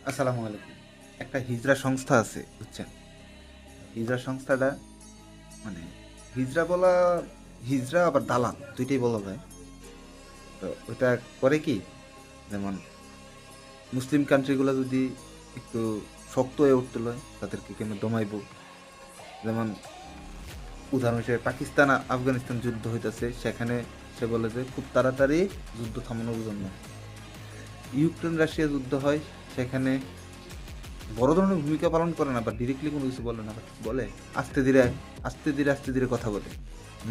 আসসালামু আলাইকুম। একটা হিজরা সংস্থা আছে, বুঝছেন? হিজরা সংস্থাটা মানে হিজরা বলা, হিজরা আবার দালাল দুইটাই বলা যায়। তো ওটা করে কি, যেমন মুসলিম কান্ট্রিগুলো যদি একটু শক্ত হয়ে উঠতে লয় তাদেরকে কেন দমাইব। যেমন উদাহরণ হিসেবে পাকিস্তান আফগানিস্তান যুদ্ধ হইতেছে, সেখানে সে বলে যে খুব তাড়াতাড়ি যুদ্ধ থামানোর জন্য। ইউক্রেন রাশিয়া যুদ্ধ হয়, সেখানে বড় ধরনের ভূমিকা পালন করে না বা ডিরেক্টলি কোনো কিছু বলে না, but বলে আস্তে ধীরে আস্তে ধীরে আস্তে ধীরে কথা বলে।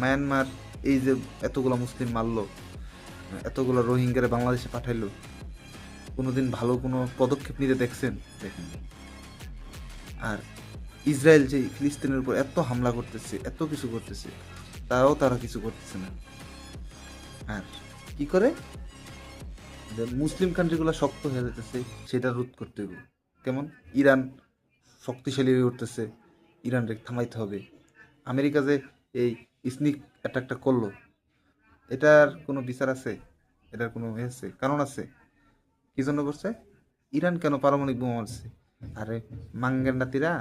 মায়ানমার এই যে এতগুলো মুসলিম মারলো, এতগুলো রোহিঙ্গারে বাংলাদেশে পাঠাইলো, কোনোদিন ভালো কোনো পদক্ষেপ নিতে দেখছেন? দেখেন। আর ইসরায়েল যে ফিলিস্তিনের উপর এত হামলা করতেছে, এত কিছু করতেছে, তারাও তারা কিছু করতেছে না। আর কি করে, যে মুসলিম কান্ট্রিগুলো শক্ত হয়ে যেতেছে, সেটা রোধ করতে হবে। কেমন? ইরান শক্তিশালী হয়ে উঠতেছে, ইরানকে থামাইতে হবে। আমেরিকা যে এই স্নিক অ্যাটাকটা করলো, এটার কোনো বিচার আছে? এটার কোনো আছে, কারণ আছে? কি জন্য করছে? ইরান কেন পারমাণবিক বোমা মারছে? আরে মাঙ্গের নাতিরা,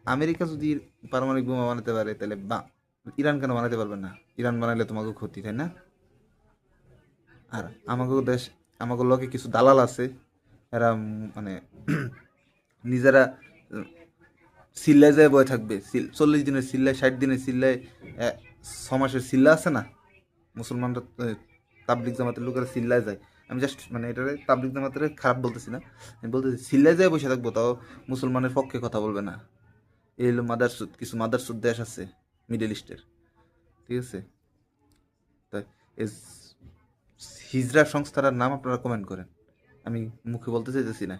আমেরিকা যদি পারমাণবিক বোমা বানাতে পারে, তাহলে ইরান কেন বানাতে পারবে না? ইরান বানাইলে তোমাকে ক্ষতি, তাই না? আর আমাকে দেশ, আমাকে লোকে কিছু দালাল আছে, এরা মানে নিজেরা সিল্লায় যায় বয়ে থাকবে। 40 দিনের সিল্লায়, 60 দিনের সিল্লায়, 6 মাসের সিল্লা আছে না, মুসলমানরা তাবলিক জামাতের লোকেরা সিল্লায় যায়। আমি জাস্ট মানে এটারে তাবলিক জামাতের খারাপ বলতেছি না, আমি বলতেছি সিল্লায় যায় বসে থাকবো, তাও মুসলমানের পক্ষে কথা বলবে না। এই হলো মাদারসুদ, কিছু মাদারসুদ দেশ আছে মিডল ইস্টের, ঠিক আছে? তাই এই হিজরা সংস্থাটার নাম আপনারা কমেন্ট করেন, আমি মুখে বলতে চাইতেছি না।